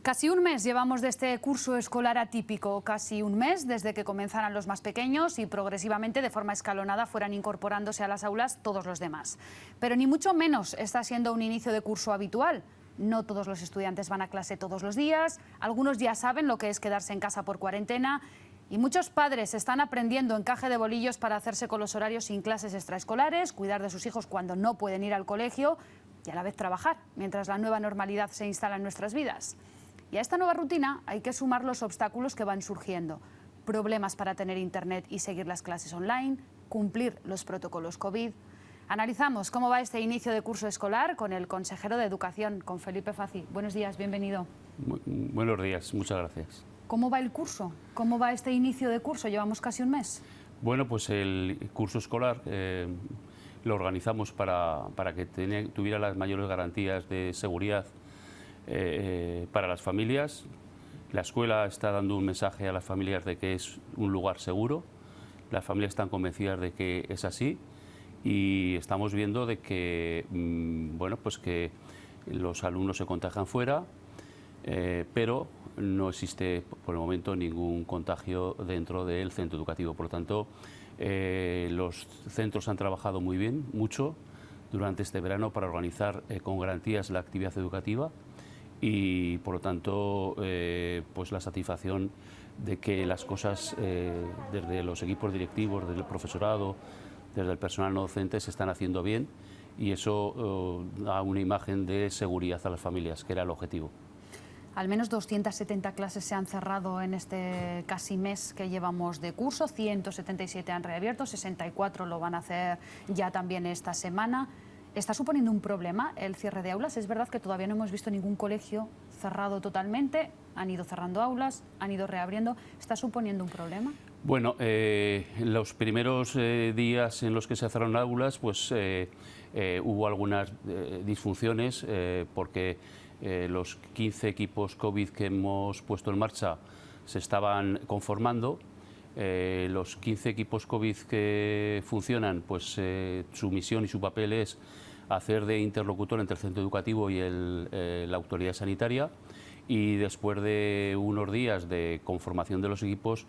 Casi un mes llevamos de este curso escolar atípico, casi un mes desde que comenzaran los más pequeños y progresivamente de forma escalonada fueran incorporándose a las aulas todos los demás. Pero ni mucho menos está siendo un inicio de curso habitual. No todos los estudiantes van a clase todos los días, algunos ya saben lo que es quedarse en casa por cuarentena y muchos padres están aprendiendo encaje de bolillos para hacerse con los horarios sin clases extraescolares, cuidar de sus hijos cuando no pueden ir al colegio y a la vez trabajar, mientras la nueva normalidad se instala en nuestras vidas. Y a esta nueva rutina hay que sumar los obstáculos que van surgiendo. Problemas para tener internet y seguir las clases online, cumplir los protocolos COVID. Analizamos cómo va este inicio de curso escolar con el consejero de Educación, con Felipe Fazi. Buenos días, bienvenido. Buenos días, muchas gracias. ¿Cómo va el curso? ¿Cómo va este inicio de curso? Llevamos casi un mes. Bueno, pues el curso escolar lo organizamos para que tuviera las mayores garantías de seguridad para las familias. La escuela está dando un mensaje a las familias de que es un lugar seguro. Las familias están convencidas de que es así y estamos viendo de que, bueno, pues que los alumnos se contagian fuera, pero no existe por el momento ningún contagio dentro del centro educativo. Por lo tanto, los centros han trabajado muy bien, mucho, durante este verano para organizar con garantías la actividad educativa. Y por lo tanto, pues la satisfacción de que las cosas desde los equipos directivos, desde el profesorado, desde el personal no docente se están haciendo bien y eso da una imagen de seguridad a las familias, que era el objetivo. Al menos 270 clases se han cerrado en este casi mes que llevamos de curso, 177 han reabierto, 64 lo van a hacer ya también esta semana. ¿Está suponiendo un problema el cierre de aulas? Es verdad que todavía no hemos visto ningún colegio cerrado totalmente, han ido cerrando aulas, han ido reabriendo. ¿Está suponiendo un problema? Bueno, los primeros días en los que se cerraron aulas, pues hubo algunas disfunciones porque los 15 equipos COVID que hemos puesto en marcha se estaban conformando. Los 15 equipos COVID que funcionan, pues su misión y su papel es hacer de interlocutor entre el centro educativo y la autoridad sanitaria, y después de unos días de conformación de los equipos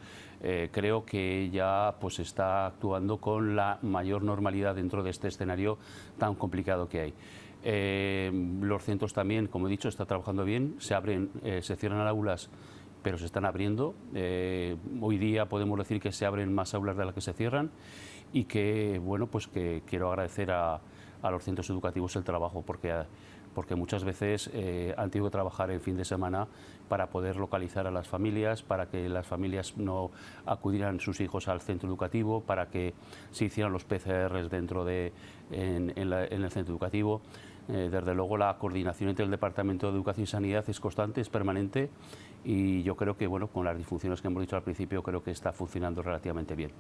creo que ya pues está actuando con la mayor normalidad dentro de este escenario tan complicado que hay. Los centros también, como he dicho, están trabajando bien, se cierran aulas pero se están abriendo. Hoy día podemos decir que se abren más aulas de las que se cierran y que, bueno, pues que quiero agradecer a los centros educativos el trabajo porque muchas veces han tenido que trabajar en fin de semana para poder localizar a las familias, para que las familias no acudieran sus hijos al centro educativo, para que se hicieran los PCRs en el centro educativo. Desde luego la coordinación entre el Departamento de Educación y Sanidad es constante, es permanente y yo creo que, bueno, con las disfunciones que hemos dicho al principio, creo que está funcionando relativamente bien.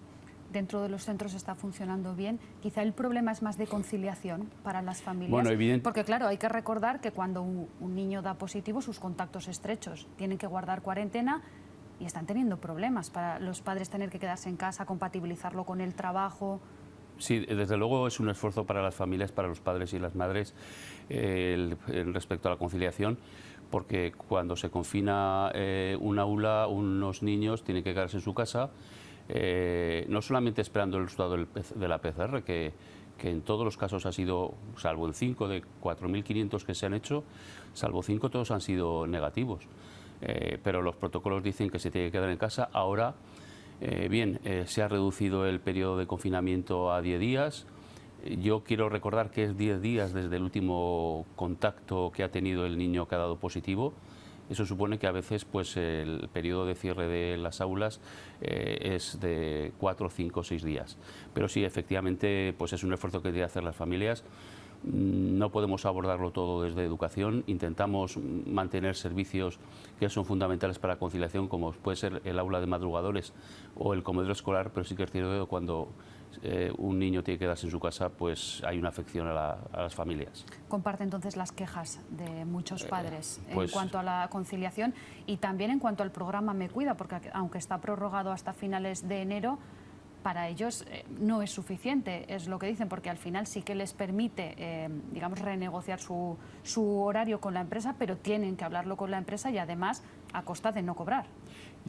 Dentro de los centros está funcionando bien. Quizá el problema es más de conciliación para las familias. Bueno, porque claro, hay que recordar que cuando un niño da positivo, sus contactos estrechos tienen que guardar cuarentena y están teniendo problemas para los padres tener que quedarse en casa, compatibilizarlo con el trabajo. Sí, desde luego es un esfuerzo para las familias, para los padres y las madres respecto a la conciliación, porque cuando se confina un aula, unos niños tienen que quedarse en su casa, no solamente esperando el resultado de la PCR, que en todos los casos ha sido, salvo en 5 de 4.500 que se han hecho, salvo 5 todos han sido negativos, pero los protocolos dicen que se tiene que quedar en casa. Ahora, se ha reducido el periodo de confinamiento a 10 días. Yo quiero recordar que es 10 días desde el último contacto que ha tenido el niño que ha dado positivo. Eso supone que a veces pues, el periodo de cierre de las aulas es de 4, 5, 6 días. Pero sí, efectivamente, pues es un esfuerzo que deben hacer las familias. No podemos abordarlo todo desde educación, intentamos mantener servicios que son fundamentales para la conciliación, como puede ser el aula de madrugadores o el comedor escolar, pero sí que es cierto que cuando un niño tiene que quedarse en su casa, pues hay una afección a las familias. Comparte entonces las quejas de muchos padres en cuanto a la conciliación y también en cuanto al programa Me Cuida, porque aunque está prorrogado hasta finales de enero, para ellos no es suficiente, es lo que dicen, porque al final sí que les permite, digamos, renegociar su horario con la empresa, pero tienen que hablarlo con la empresa y además a costa de no cobrar.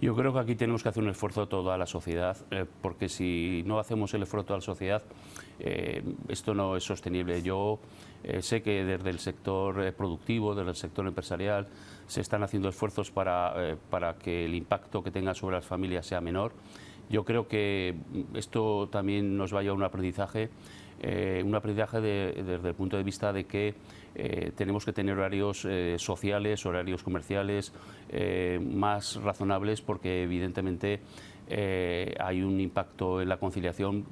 Yo creo que aquí tenemos que hacer un esfuerzo toda la sociedad, porque si no hacemos el esfuerzo toda la sociedad, esto no es sostenible. Yo sé que desde el sector productivo, desde el sector empresarial, se están haciendo esfuerzos para que el impacto que tenga sobre las familias sea menor. Yo creo que esto también nos va a llevar a un aprendizaje desde el punto de vista de que tenemos que tener horarios sociales, horarios comerciales más razonables, porque evidentemente hay un impacto en la conciliación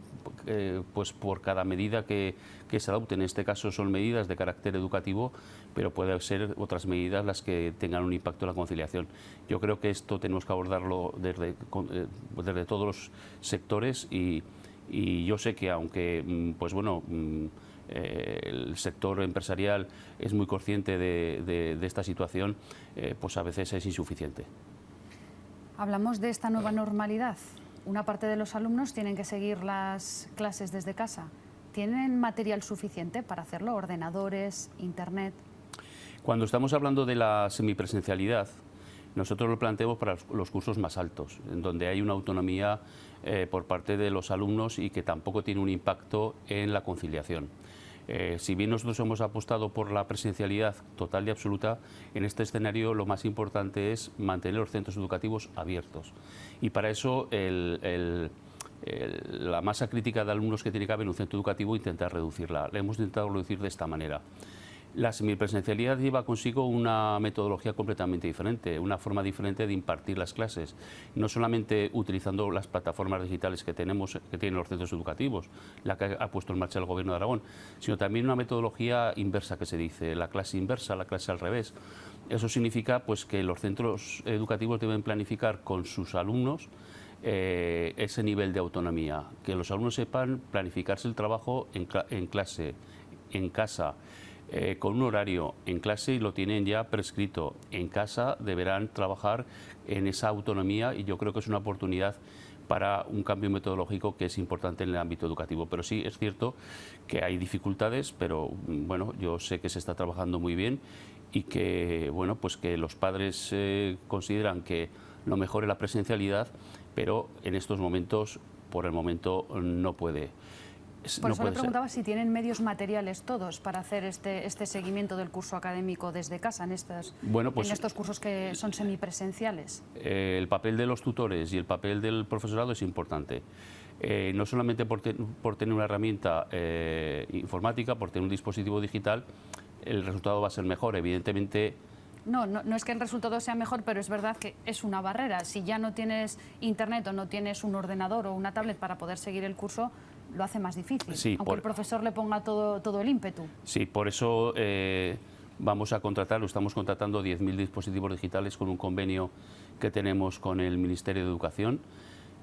pues por cada medida que se adopte. En este caso son medidas de carácter educativo, pero pueden ser otras medidas las que tengan un impacto en la conciliación. Yo creo que esto tenemos que abordarlo desde todos los sectores y yo sé que aunque pues bueno, el sector empresarial es muy consciente de esta situación, pues a veces es insuficiente. Hablamos de esta nueva normalidad. Una parte de los alumnos tienen que seguir las clases desde casa. ¿Tienen material suficiente para hacerlo? ¿Ordenadores, internet? Cuando estamos hablando de la semipresencialidad, nosotros lo planteamos para los cursos más altos, en donde hay una autonomía por parte de los alumnos y que tampoco tiene un impacto en la conciliación. Si bien nosotros hemos apostado por la presencialidad total y absoluta, en este escenario lo más importante es mantener los centros educativos abiertos. Y para eso la masa crítica de alumnos que tiene que haber en un centro educativo, intentar reducirla. La hemos intentado reducir de esta manera. La semipresencialidad lleva consigo una metodología completamente diferente, una forma diferente de impartir las clases, no solamente utilizando las plataformas digitales que tienen los centros educativos, la que ha puesto en marcha el Gobierno de Aragón, sino también una metodología inversa que se dice, la clase inversa, la clase al revés. Eso significa pues que los centros educativos deben planificar con sus alumnos ese nivel de autonomía, que los alumnos sepan planificarse el trabajo en clase, en casa, con un horario en clase y lo tienen ya prescrito. En casa deberán trabajar en esa autonomía y yo creo que es una oportunidad para un cambio metodológico que es importante en el ámbito educativo. Pero sí, es cierto que hay dificultades, pero bueno, yo sé que se está trabajando muy bien y que, bueno, pues que los padres consideran que lo mejor es la presencialidad, pero en estos momentos, por el momento, no puede. Por eso le preguntaba si tienen medios materiales todos para hacer este seguimiento del curso académico desde casa en estos cursos que son semipresenciales. El papel de los tutores y el papel del profesorado es importante. No solamente por tener una herramienta informática, por tener un dispositivo digital, el resultado va a ser mejor. Evidentemente. No es que el resultado sea mejor, pero es verdad que es una barrera. Si ya no tienes internet o no tienes un ordenador o una tablet para poder seguir el curso, lo hace más difícil, sí, aunque el profesor le ponga todo el ímpetu. Sí, por eso vamos a estamos contratando 10.000 dispositivos digitales con un convenio que tenemos con el Ministerio de Educación.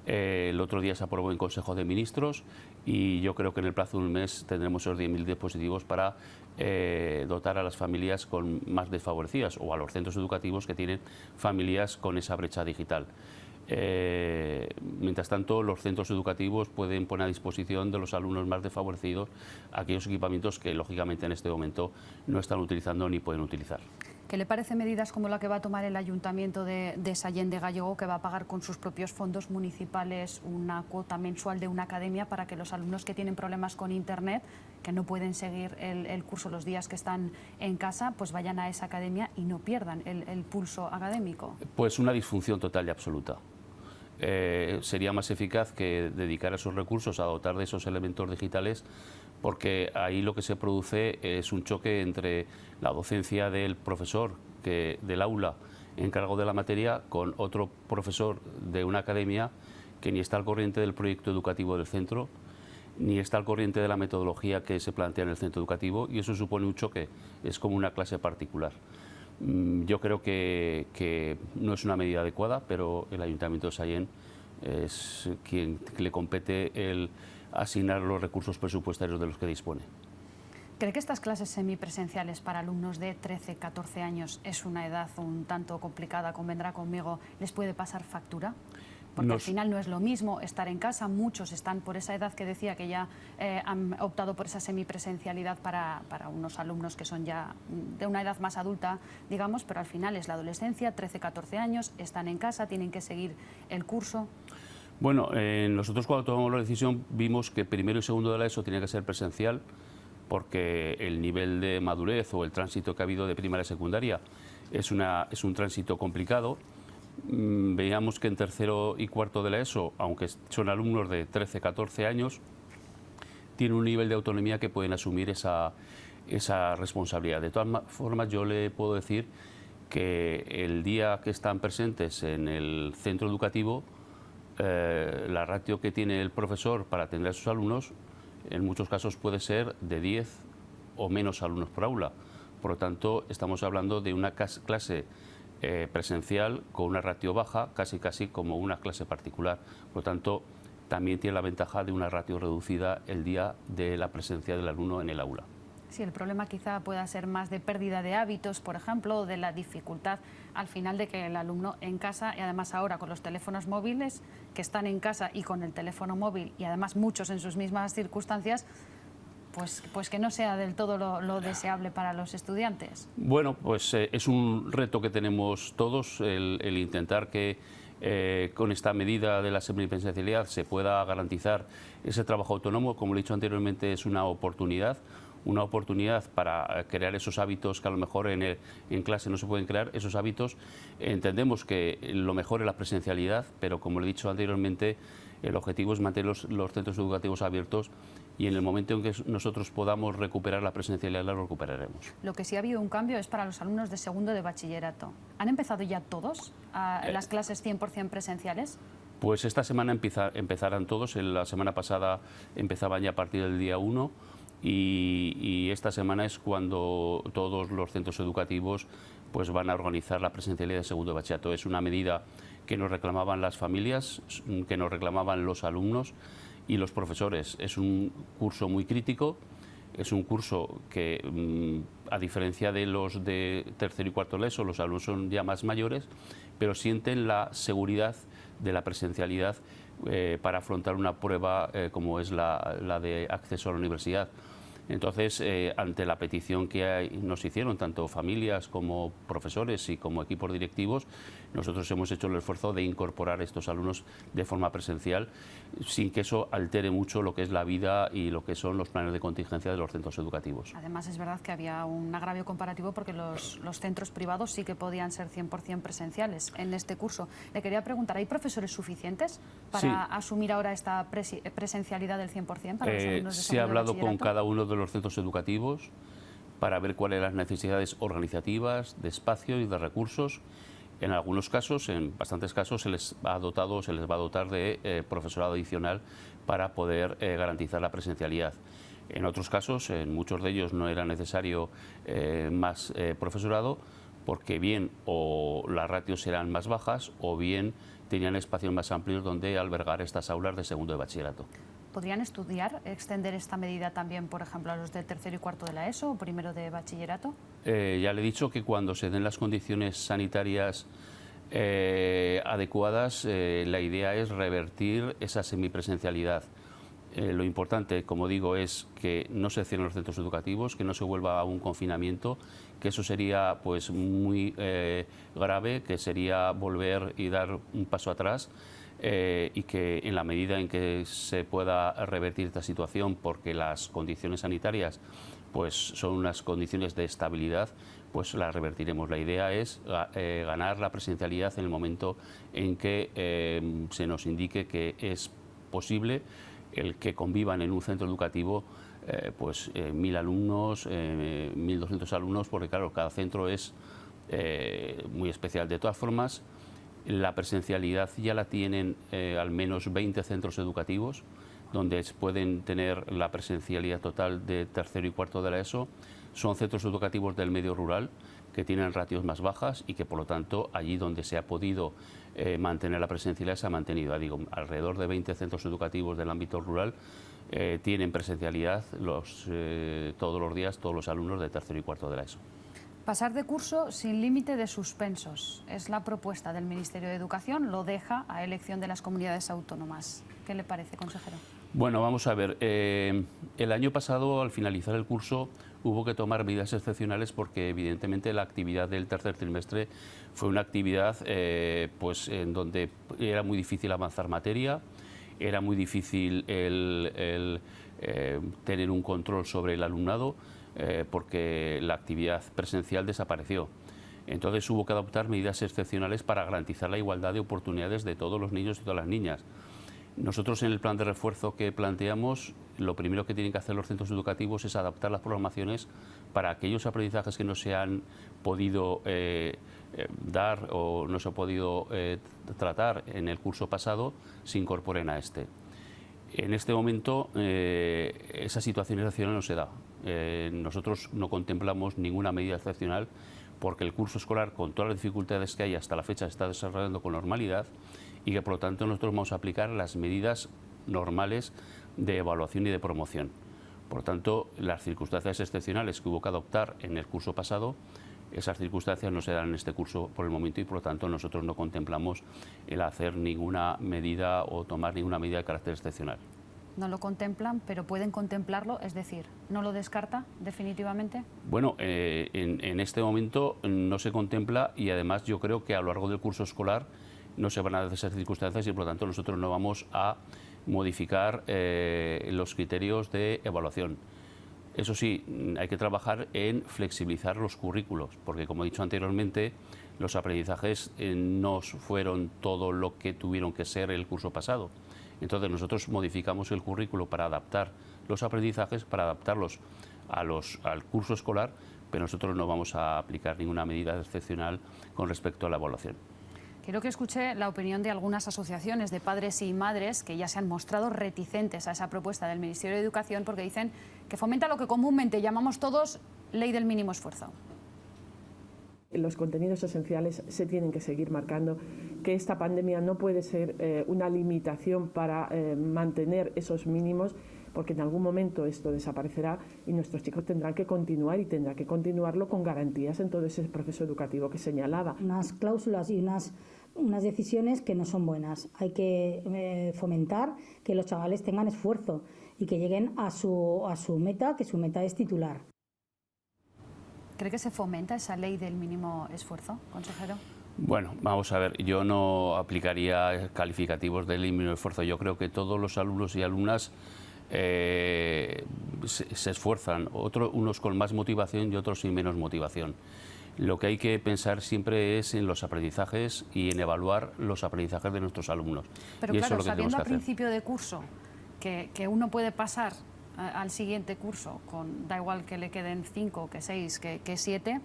El otro día se aprobó en Consejo de Ministros y yo creo que en el plazo de un mes tendremos esos 10.000 dispositivos para dotar a las familias con más desfavorecidas o a los centros educativos que tienen familias con esa brecha digital. Mientras tanto, los centros educativos pueden poner a disposición de los alumnos más desfavorecidos aquellos equipamientos que, lógicamente, en este momento no están utilizando ni pueden utilizar. ¿Qué le parece medidas como la que va a tomar el Ayuntamiento de Sallent de Gállego, que va a pagar con sus propios fondos municipales una cuota mensual de una academia para que los alumnos que tienen problemas con Internet, que no pueden seguir el curso los días que están en casa, pues vayan a esa academia y no pierdan el pulso académico? Pues una disfunción total y absoluta. Sería más eficaz que dedicar esos recursos a dotar de esos elementos digitales, porque ahí lo que se produce es un choque entre la docencia del profesor del aula encargado de la materia con otro profesor de una academia que ni está al corriente del proyecto educativo del centro, ni está al corriente de la metodología que se plantea en el centro educativo, y eso supone un choque, es como una clase particular. Yo creo que no es una medida adecuada, pero el Ayuntamiento de Sallent es quien le compete el asignar los recursos presupuestarios de los que dispone. ¿Cree que estas clases semipresenciales para alumnos de 13, 14 años es una edad un tanto complicada? Convendrá conmigo, ¿les puede pasar factura? porque al final no es lo mismo estar en casa. Muchos están por esa edad que decía que ya han optado por esa semipresencialidad para unos alumnos que son ya de una edad más adulta, digamos, pero al final es la adolescencia, 13, 14 años, están en casa, tienen que seguir el curso. Bueno, nosotros cuando tomamos la decisión vimos que primero y segundo de la ESO tenía que ser presencial porque el nivel de madurez o el tránsito que ha habido de primaria a secundaria es un tránsito complicado. Veíamos que en tercero y cuarto de la ESO, aunque son alumnos de 13, 14 años, tienen un nivel de autonomía que pueden asumir esa responsabilidad. De todas formas, yo le puedo decir que el día que están presentes en el centro educativo, la ratio que tiene el profesor para atender a sus alumnos en muchos casos puede ser de 10 o menos alumnos por aula. Por lo tanto, estamos hablando de una clase presencial con una ratio baja, casi como una clase particular. Por lo tanto, también tiene la ventaja de una ratio reducida el día de la presencia del alumno en el aula. Sí, el problema quizá pueda ser más de pérdida de hábitos, por ejemplo, o de la dificultad al final de que el alumno en casa, y además ahora con los teléfonos móviles, que están en casa y con el teléfono móvil, y además muchos en sus mismas circunstancias, pues que no sea del todo lo deseable para los estudiantes. Bueno, pues es un reto que tenemos todos, el intentar que con esta medida de la semipresencialidad se pueda garantizar ese trabajo autónomo. Como le he dicho anteriormente, es una oportunidad para crear esos hábitos que a lo mejor en clase no se pueden crear, esos hábitos. Entendemos que lo mejor es la presencialidad, pero como le he dicho anteriormente, el objetivo es mantener los centros educativos abiertos y en el momento en que nosotros podamos recuperar la presencialidad, la recuperaremos. Lo que sí ha habido un cambio es para los alumnos de segundo de bachillerato. ¿Han empezado ya todos las clases 100% presenciales? Pues esta semana empezarán todos. La semana pasada empezaban ya a partir del día 1. Y esta semana es cuando todos los centros educativos pues van a organizar la presencialidad de segundo de bachillerato. Es una medida que nos reclamaban las familias, que nos reclamaban los alumnos y los profesores. Es un curso muy crítico, es un curso que, a diferencia de los de tercero y cuarto de ESO, los alumnos son ya más mayores, pero sienten la seguridad de la presencialidad para afrontar una prueba como es la de acceso a la universidad. Entonces, ante la petición que nos hicieron tanto familias como profesores y como equipos directivos, nosotros hemos hecho el esfuerzo de incorporar a estos alumnos de forma presencial sin que eso altere mucho lo que es la vida y lo que son los planes de contingencia de los centros educativos. Además, es verdad que había un agravio comparativo porque los centros privados sí que podían ser 100% presenciales en este curso. Le quería preguntar, ¿hay profesores suficientes para asumir ahora esta presencialidad del 100% para los alumnos de segundo de bachillerato? Se ha hablado con cada uno de los centros educativos para ver cuáles eran las necesidades organizativas, de espacio y de recursos. En algunos casos, en bastantes casos, se les va a dotar de profesorado adicional para poder garantizar la presencialidad. En otros casos, en muchos de ellos no era necesario más profesorado porque bien o las ratios eran más bajas o bien tenían espacios más amplios donde albergar estas aulas de segundo de bachillerato. ¿Podrían estudiar, extender esta medida también, por ejemplo, a los de tercero y cuarto de la ESO o primero de bachillerato? Ya le he dicho que cuando se den las condiciones sanitarias adecuadas, la idea es revertir esa semipresencialidad. Lo importante, como digo, es que no se cierren los centros educativos, que no se vuelva a un confinamiento, que eso sería pues muy grave, que sería volver y dar un paso atrás. Y que en la medida en que se pueda revertir esta situación, porque las condiciones sanitarias pues son unas condiciones de estabilidad, pues las revertiremos. La idea es ganar la presencialidad en el momento en que se nos indique que es posible el que convivan en un centro educativo 1.000 alumnos, 1.200 alumnos, porque claro, cada centro es muy especial. De todas formas, la presencialidad ya la tienen al menos 20 centros educativos, donde pueden tener la presencialidad total de tercero y cuarto de la ESO. Son centros educativos del medio rural que tienen ratios más bajas y que, por lo tanto, allí donde se ha podido mantener la presencialidad se ha mantenido. Digo, alrededor de 20 centros educativos del ámbito rural tienen presencialidad todos los días, todos los alumnos de tercero y cuarto de la ESO. Pasar de curso sin límite de suspensos es la propuesta del Ministerio de Educación, lo deja a elección de las comunidades autónomas. ¿Qué le parece, consejero? Bueno, vamos a ver. El año pasado, al finalizar el curso, hubo que tomar medidas excepcionales porque, evidentemente, la actividad del tercer trimestre fue una actividad pues, en donde era muy difícil avanzar materia, era muy difícil tener un control sobre el alumnado, porque la actividad presencial desapareció. Entonces hubo que adoptar medidas excepcionales para garantizar la igualdad de oportunidades de todos los niños y todas las niñas. Nosotros, en el plan de refuerzo que planteamos, lo primero que tienen que hacer los centros educativos es adaptar las programaciones para aquellos aprendizajes que no se han podido dar o no se ha podido tratar en el curso pasado, se incorporen a este. En este momento esa situación excepcional no se da. Nosotros no contemplamos ninguna medida excepcional porque el curso escolar, con todas las dificultades que hay hasta la fecha, se está desarrollando con normalidad y que por lo tanto nosotros vamos a aplicar las medidas normales de evaluación y de promoción. Por lo tanto, las circunstancias excepcionales que hubo que adoptar en el curso pasado, esas circunstancias no se dan en este curso por el momento y por lo tanto nosotros no contemplamos el hacer ninguna medida o tomar ninguna medida de carácter excepcional. No lo contemplan, pero pueden contemplarlo, es decir, ¿no lo descarta definitivamente? Bueno, en este momento no se contempla y además yo creo que a lo largo del curso escolar no se van a dar esas circunstancias y por lo tanto nosotros no vamos a modificar los criterios de evaluación. Eso sí, hay que trabajar en flexibilizar los currículos, porque como he dicho anteriormente, los aprendizajes no fueron todo lo que tuvieron que ser el curso pasado. Entonces nosotros modificamos el currículo para adaptar los aprendizajes, para adaptarlos al curso escolar, pero nosotros no vamos a aplicar ninguna medida excepcional con respecto a la evaluación. Quiero que escuche la opinión de algunas asociaciones de padres y madres que ya se han mostrado reticentes a esa propuesta del Ministerio de Educación porque dicen que fomenta lo que comúnmente llamamos todos ley del mínimo esfuerzo. Los contenidos esenciales se tienen que seguir marcando, que esta pandemia no puede ser una limitación para mantener esos mínimos, porque en algún momento esto desaparecerá y nuestros chicos tendrán que continuar y tendrán que continuarlo con garantías en todo ese proceso educativo que señalaba. Unas cláusulas y unas decisiones que no son buenas. Hay que fomentar que los chavales tengan esfuerzo y que lleguen a su meta, que su meta es titular. ¿Cree que se fomenta esa ley del mínimo esfuerzo, consejero? Bueno, vamos a ver, yo no aplicaría calificativos de ley mínimo esfuerzo. Yo creo que todos los alumnos y alumnas se esfuerzan, unos con más motivación y otros sin menos motivación. Lo que hay que pensar siempre es en los aprendizajes y en evaluar los aprendizajes de nuestros alumnos. Pero y claro, eso es lo que sabiendo a tenemos que hacer. principio de curso que uno puede pasar al siguiente curso, da igual que le queden 5, que 6, que 7,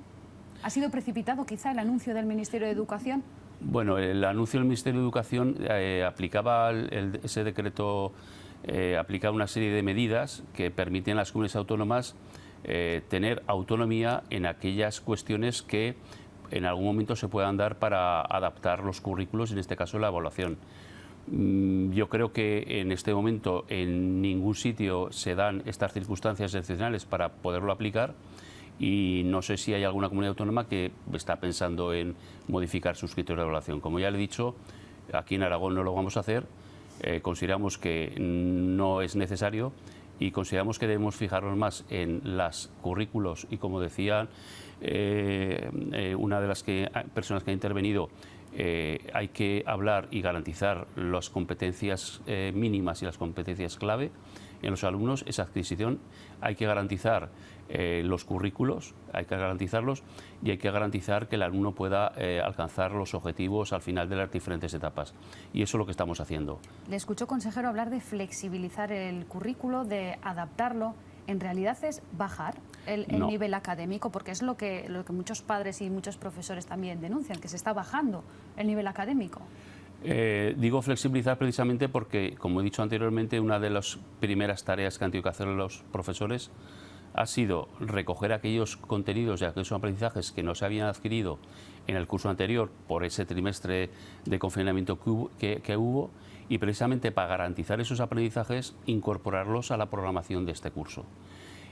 ¿ha sido precipitado quizá el anuncio del Ministerio de Educación? Bueno, el anuncio del Ministerio de Educación aplicaba ese decreto, aplicaba una serie de medidas que permiten a las comunidades autónomas tener autonomía en aquellas cuestiones que en algún momento se puedan dar para adaptar los currículos, en este caso la evaluación. Yo creo que en este momento en ningún sitio se dan estas circunstancias excepcionales para poderlo aplicar y no sé si hay alguna comunidad autónoma que está pensando en modificar sus criterios de evaluación. Como ya le he dicho, aquí en Aragón no lo vamos a hacer, consideramos que no es necesario y consideramos que debemos fijarnos más en los currículos y, como decía una de las personas que ha intervenido, hay que hablar y garantizar las competencias mínimas y las competencias clave en los alumnos, esa adquisición. Hay que garantizar los currículos, hay que garantizarlos y hay que garantizar que el alumno pueda alcanzar los objetivos al final de las diferentes etapas. Y eso es lo que estamos haciendo. Le escucho, consejero, hablar de flexibilizar el currículo, de adaptarlo. ¿En realidad es bajar el nivel académico? Porque es lo que muchos padres y muchos profesores también denuncian, que se está bajando el nivel académico. Digo flexibilizar precisamente porque, como he dicho anteriormente, una de las primeras tareas que han tenido que hacer los profesores ha sido recoger aquellos contenidos y aquellos aprendizajes que no se habían adquirido en el curso anterior por ese trimestre de confinamiento que hubo y precisamente para garantizar esos aprendizajes incorporarlos a la programación de este curso.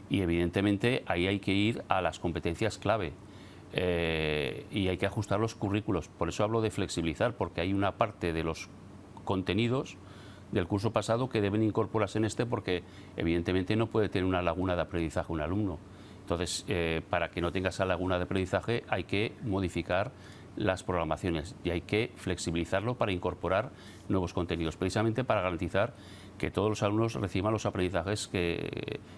Y evidentemente ahí hay que ir a las competencias clave. y hay que ajustar los currículos. Por eso hablo de flexibilizar, porque hay una parte de los contenidos del curso pasado que deben incorporarse en este, porque evidentemente no puede tener una laguna de aprendizaje un alumno. Entonces, para que no tenga esa laguna de aprendizaje hay que modificar las programaciones y hay que flexibilizarlo para incorporar nuevos contenidos, precisamente para garantizar que todos los alumnos reciban los aprendizajes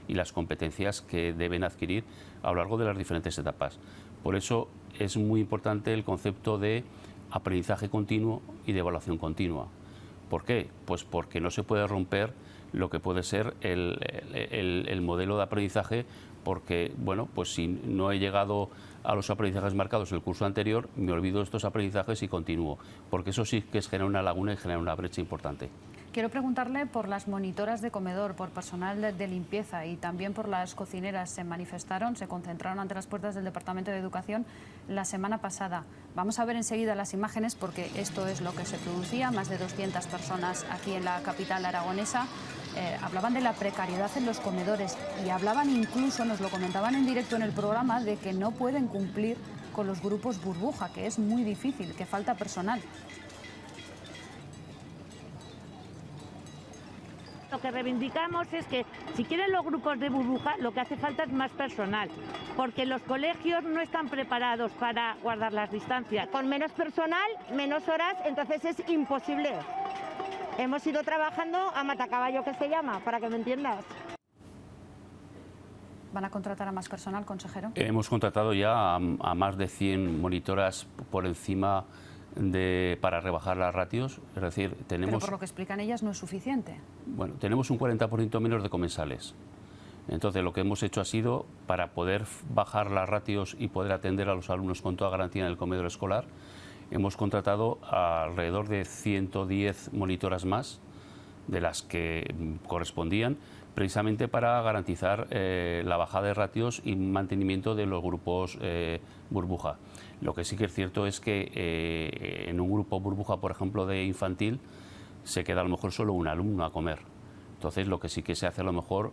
y las competencias que deben adquirir a lo largo de las diferentes etapas. Por eso es muy importante el concepto de aprendizaje continuo y de evaluación continua. ¿Por qué? Pues porque no se puede romper lo que puede ser el modelo de aprendizaje, porque, bueno, pues si no he llegado a los aprendizajes marcados en el curso anterior, me olvido de estos aprendizajes y continúo, porque eso sí que es generar una laguna y generar una brecha importante. Quiero preguntarle por las monitoras de comedor, por personal de limpieza y también por las cocineras. Se manifestaron, se concentraron ante las puertas del Departamento de Educación la semana pasada. Vamos a ver enseguida las imágenes porque esto es lo que se producía. Más de 200 personas aquí en la capital aragonesa. Hablaban de la precariedad en los comedores y hablaban incluso, nos lo comentaban en directo en el programa, de que no pueden cumplir con los grupos burbuja, que es muy difícil, que falta personal. Lo que reivindicamos es que si quieren los grupos de burbuja, lo que hace falta es más personal, porque los colegios no están preparados para guardar las distancias. Con menos personal, menos horas, entonces es imposible. Hemos ido trabajando a matacaballo, que se llama, para que me entiendas. ¿Van a contratar a más personal, consejero? Hemos contratado ya a más de 100 monitoras por encima para rebajar las ratios, es decir, tenemos... Pero por lo que explican ellas no es suficiente. Bueno, tenemos un 40% menos de comensales. Entonces, lo que hemos hecho ha sido, para poder bajar las ratios y poder atender a los alumnos con toda garantía en el comedor escolar, hemos contratado alrededor de 110 monitoras más de las que correspondían, precisamente para garantizar la bajada de ratios y mantenimiento de los grupos burbuja. Lo que sí que es cierto es que en un grupo burbuja, por ejemplo, de infantil, se queda a lo mejor solo un alumno a comer. Entonces, lo que sí que se hace a lo mejor,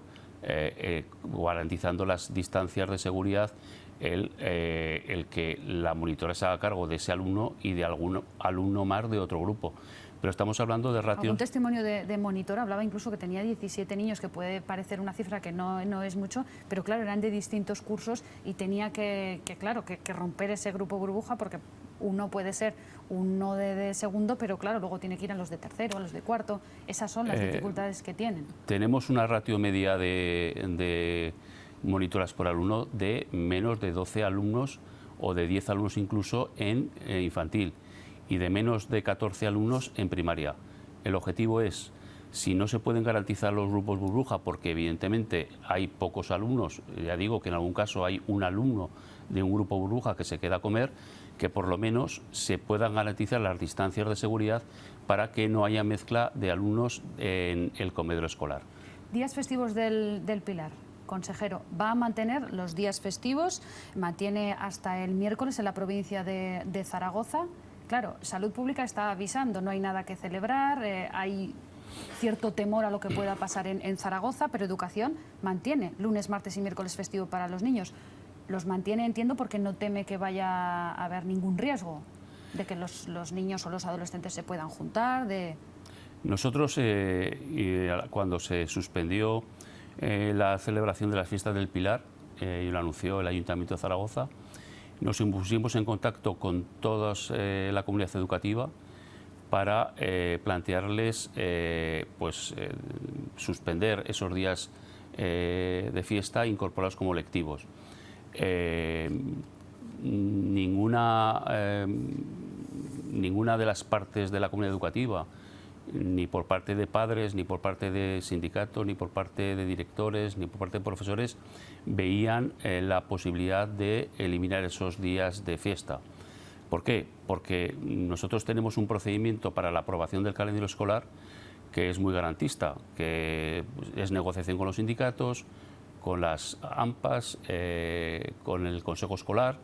garantizando las distancias de seguridad, el que la monitora se haga cargo de ese alumno y de algún alumno más de otro grupo. Pero estamos hablando de ratios... Un testimonio de monitor hablaba incluso que tenía 17 niños, que puede parecer una cifra que no es mucho, pero claro, eran de distintos cursos y tenía que romper ese grupo burbuja, porque uno puede ser uno de segundo, pero claro, luego tiene que ir a los de tercero, a los de cuarto. Esas son las dificultades que tienen. Tenemos una ratio media de monitoras por alumno de menos de 12 alumnos o de 10 alumnos incluso en infantil, y de menos de 14 alumnos en primaria. El objetivo es, si no se pueden garantizar los grupos burbuja, porque evidentemente hay pocos alumnos, ya digo que en algún caso hay un alumno de un grupo burbuja que se queda a comer, que por lo menos se puedan garantizar las distancias de seguridad para que no haya mezcla de alumnos en el comedor escolar. Días festivos del Pilar. Consejero, ¿va a mantener los días festivos? ¿Mantiene hasta el miércoles en la provincia de Zaragoza? Claro, Salud Pública está avisando, no hay nada que celebrar, hay cierto temor a lo que pueda pasar en Zaragoza, pero Educación mantiene lunes, martes y miércoles festivo para los niños. Los mantiene, entiendo, porque no teme que vaya a haber ningún riesgo de que los niños o los adolescentes se puedan juntar. Nosotros, cuando se suspendió la celebración de las fiestas del Pilar, y lo anunció el Ayuntamiento de Zaragoza, nos pusimos en contacto con toda la comunidad educativa para plantearles suspender esos días de fiesta e incorporarlos como lectivos. Ninguna de las partes de la comunidad educativa, ni por parte de padres, ni por parte de sindicatos, ni por parte de directores, ni por parte de profesores, veían la posibilidad de eliminar esos días de fiesta. ¿Por qué? Porque nosotros tenemos un procedimiento para la aprobación del calendario escolar que es muy garantista, que es negociación con los sindicatos, con las AMPAs, con el Consejo Escolar,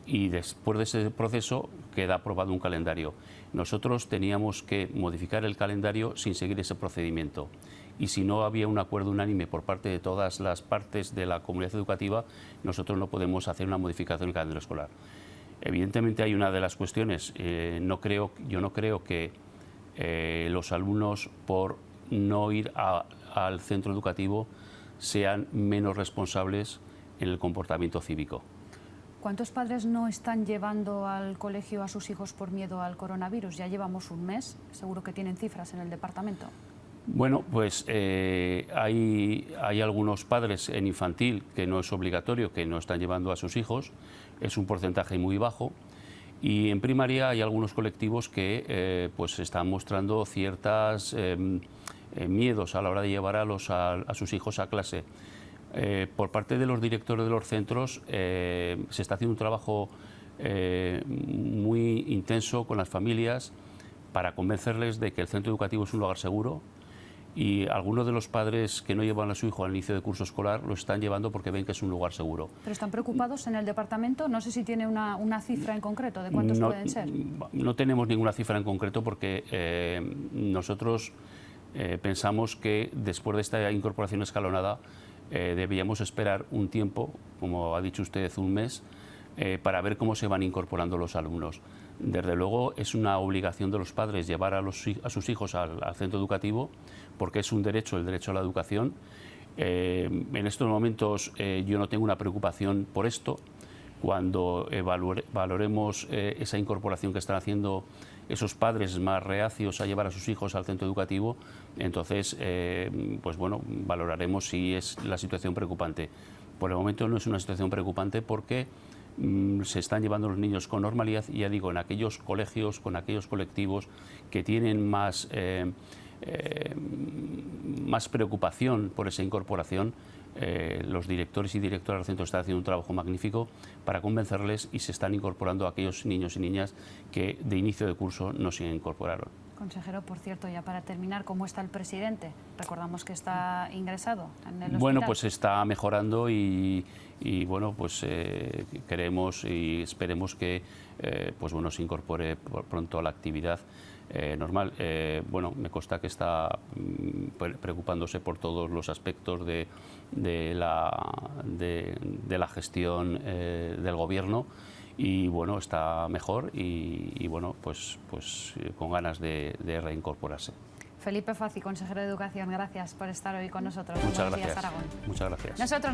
y después de ese proceso queda aprobado un calendario. Nosotros teníamos que modificar el calendario sin seguir ese procedimiento, y si no había un acuerdo unánime por parte de todas las partes de la comunidad educativa, nosotros no podemos hacer una modificación del calendario escolar. Evidentemente hay una de las cuestiones, yo no creo que los alumnos, por no ir al centro educativo, sean menos responsables en el comportamiento cívico. ¿Cuántos padres no están llevando al colegio a sus hijos por miedo al coronavirus? Ya llevamos un mes, seguro que tienen cifras en el departamento. Bueno, pues hay algunos padres en infantil, que no es obligatorio, que no están llevando a sus hijos, es un porcentaje muy bajo, y en primaria hay algunos colectivos que pues están mostrando ciertos miedos a la hora de llevar a sus hijos a clase. Por parte de los directores de los centros se está haciendo un trabajo muy intenso con las familias para convencerles de que el centro educativo es un lugar seguro, y algunos de los padres que no llevan a su hijo al inicio de curso escolar lo están llevando porque ven que es un lugar seguro. ¿Pero están preocupados en el departamento? No sé si tiene una cifra en concreto de cuántos pueden ser. No tenemos ninguna cifra en concreto porque nosotros pensamos que después de esta incorporación escalonada debíamos esperar un tiempo, como ha dicho usted, un mes, para ver cómo se van incorporando los alumnos. Desde luego es una obligación de los padres llevar a sus hijos al centro educativo, porque es un derecho, el derecho a la educación. En estos momentos yo no tengo una preocupación por esto. Cuando valoremos esa incorporación que están haciendo esos padres más reacios a llevar a sus hijos al centro educativo, entonces pues bueno, valoraremos si es la situación preocupante. Por el momento no es una situación preocupante porque se están llevando los niños con normalidad, y ya digo, en aquellos colegios, con aquellos colectivos que tienen más preocupación por esa incorporación. Los directores y directoras del centro están haciendo un trabajo magnífico para convencerles, y se están incorporando a aquellos niños y niñas que de inicio de curso no se incorporaron. Consejero, por cierto, ya para terminar, ¿cómo está el presidente? Recordamos que está ingresado en el hospital. Bueno, pues está mejorando y bueno, pues queremos y esperemos que pues bueno, se incorpore pronto a la actividad normal. Bueno, me consta que está preocupándose por todos los aspectos de la gestión del gobierno, y bueno, está mejor y bueno, pues con ganas de reincorporarse. Felipe Fazi, consejero de Educación, gracias por estar hoy con nosotros. Muchas Buenos días, gracias. Aragón. Muchas gracias. Nosotros